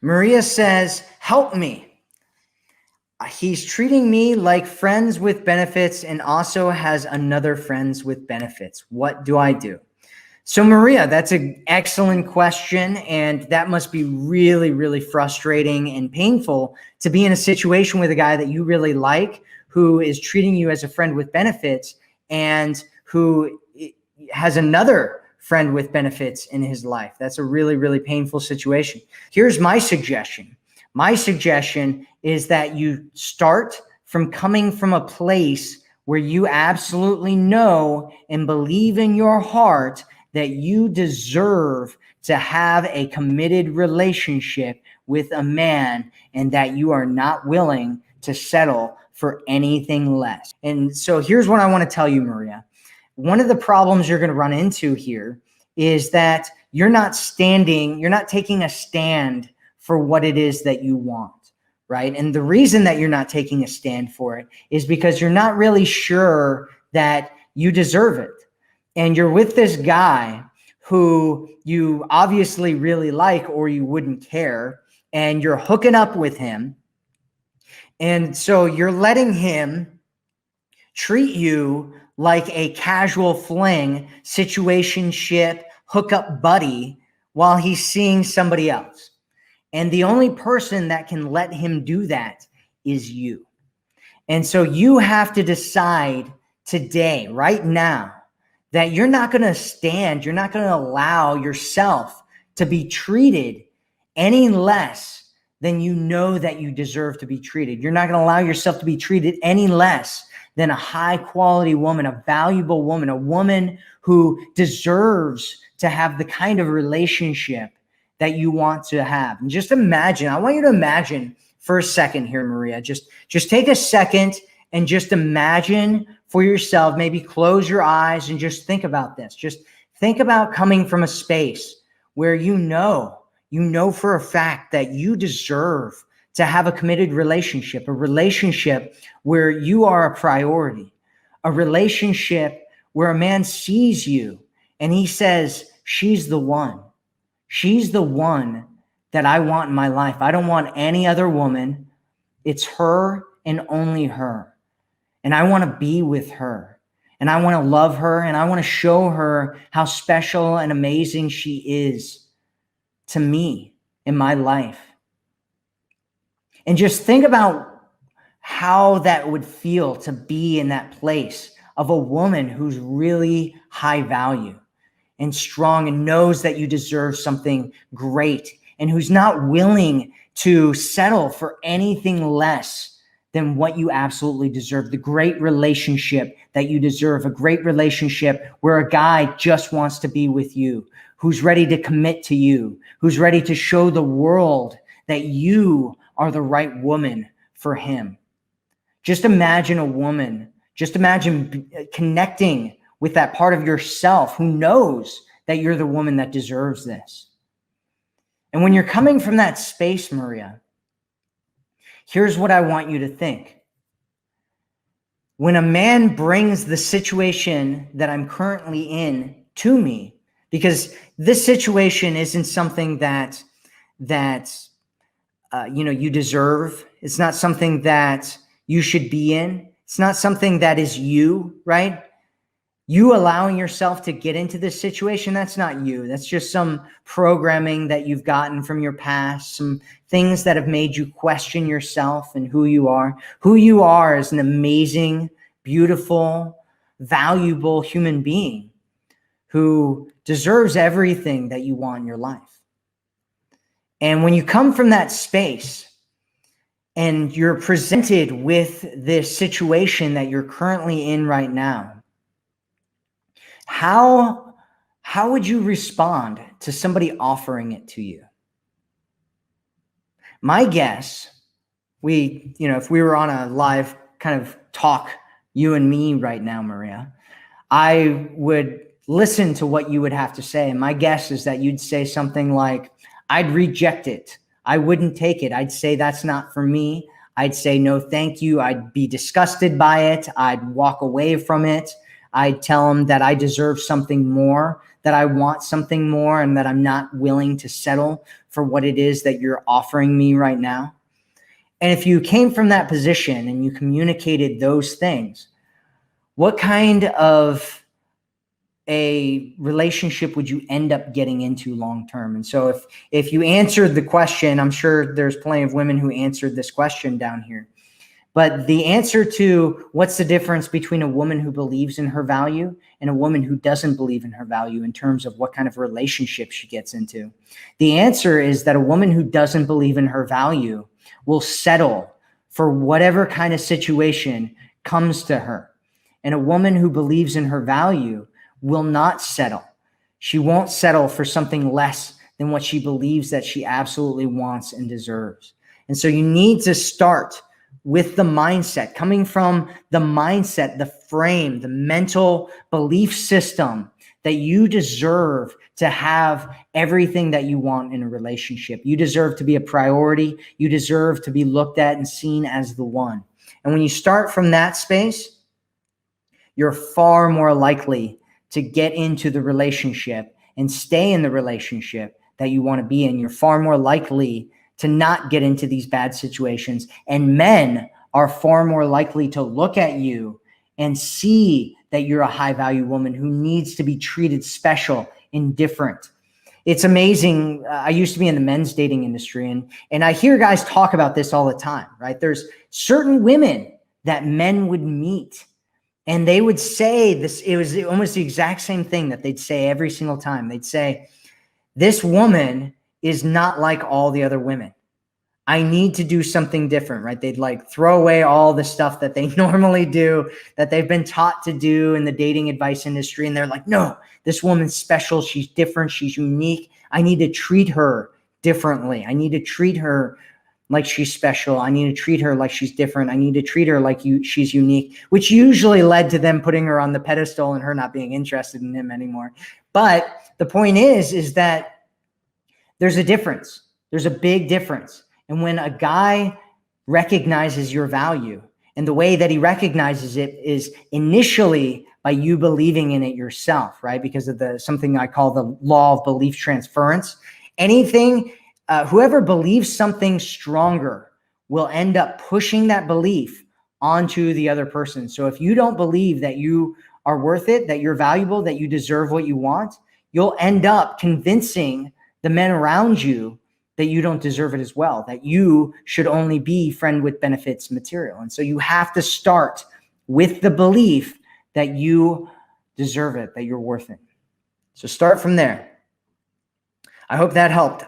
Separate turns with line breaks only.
Maria says, help me. He's treating me like friends with benefits and also has another friends with benefits. What do I do? So Maria, that's an excellent question. And that must be really, really frustrating and painful to be in a situation with a guy that you really like, who is treating you as a friend with benefits and who has another friend with benefits in his life. That's a really, really painful situation. Here's my suggestion. My suggestion is that you start from coming from a place where you absolutely know and believe in your heart that you deserve to have a committed relationship with a man and that you are not willing to settle for anything less. And so here's what I want to tell you, Maria. One of the problems you're going to run into here is that you're not taking a stand for what it is that you want, right? And the reason that you're not taking a stand for it is because you're not really sure that you deserve it. And you're with this guy who you obviously really like or you wouldn't care, and you're hooking up with him. And so you're letting him treat you like a casual fling, situationship, hookup buddy while he's seeing somebody else. And the only person that can let him do that is you. And so you have to decide today, right now, that you're not going to allow yourself to be treated any less than you know that you deserve to be treated. You're not going to allow yourself to be treated any less than a high quality woman, a valuable woman, a woman who deserves to have the kind of relationship that you want to have. And just imagine, I want you to imagine for a second here, Maria, just take a second and just imagine for yourself, maybe close your eyes and just think about this. Just think about coming from a space where you know for a fact that you deserve to have a committed relationship, a relationship where you are a priority, a relationship where a man sees you and he says, she's the one. She's the one that I want in my life. I don't want any other woman. It's her and only her. And I want to be with her. And I want to love her. And I want to show her how special and amazing she is to me in my life. And just think about how that would feel to be in that place of a woman who's really high value and strong and knows that you deserve something great and who's not willing to settle for anything less than what you absolutely deserve. The great relationship that you deserve, a great relationship where a guy just wants to be with you, who's ready to commit to you, who's ready to show the world that you are the right woman for him. Just imagine a woman, just imagine connecting with that part of yourself who knows that you're the woman that deserves this. And when you're coming from that space, Maria, here's what I want you to think. When a man brings the situation that I'm currently in to me, because this situation isn't something that you deserve. It's not something that you should be in. It's not something that is you, right? You allowing yourself to get into this situation, that's not you. That's just some programming that you've gotten from your past, some things that have made you question yourself and who you are. Who you are is an amazing, beautiful, valuable human being who deserves everything that you want in your life. And when you come from that space and you're presented with this situation that you're currently in right now, how would you respond to somebody offering it to you? My guess, if we were on a live kind of talk, you and me right now, Maria, I would listen to what you would have to say. And my guess is that you'd say something like, I'd reject it. I wouldn't take it. I'd say that's not for me. I'd say no, thank you. I'd be disgusted by it. I'd walk away from it. I'd tell him that I deserve something more, that I want something more, and that I'm not willing to settle for what it is that you're offering me right now? And if you came from that position and you communicated those things, what kind of a relationship would you end up getting into long term? And so if you answered the question, I'm sure there's plenty of women who answered this question down here. But the answer to what's the difference between a woman who believes in her value and a woman who doesn't believe in her value in terms of what kind of relationship she gets into, the answer is that a woman who doesn't believe in her value will settle for whatever kind of situation comes to her. And a woman who believes in her value will not settle. She won't settle for something less than what she believes that she absolutely wants and deserves. And so you need to start with the mindset, coming from the mindset, the frame, the mental belief system that you deserve to have everything that you want in a relationship. You deserve to be a priority. You deserve to be looked at and seen as the one. And when you start from that space, you're far more likely to get into the relationship and stay in the relationship that you want to be in. You're far more likely to not get into these bad situations. And men are far more likely to look at you and see that you're a high value woman who needs to be treated special and different. It's amazing. I used to be in the men's dating industry, and I hear guys talk about this all the time, right? There's certain women that men would meet and they would say this, it was almost the exact same thing that they'd say every single time. They'd say, this woman is not like all the other women. I need to do something different, right? They'd like throw away all the stuff that they normally do, that they've been taught to do in the dating advice industry. And they're like, no, this woman's special. She's different. She's unique. I need to treat her differently. I need to treat her like she's special. I need to treat her like she's different. I need to treat her like she's unique, which usually led to them putting her on the pedestal and her not being interested in him anymore. But the point is that there's a difference. There's a big difference. And when a guy recognizes your value, and the way that he recognizes it is initially by you believing in it yourself, right? Because of something I call the law of belief transference. Whoever believes something stronger will end up pushing that belief onto the other person. So if you don't believe that you are worth it, that you're valuable, that you deserve what you want, you'll end up convincing the men around you that you don't deserve it as well, that you should only be friend with benefits material. And so you have to start with the belief that you deserve it, that you're worth it. So start from there. I hope that helped.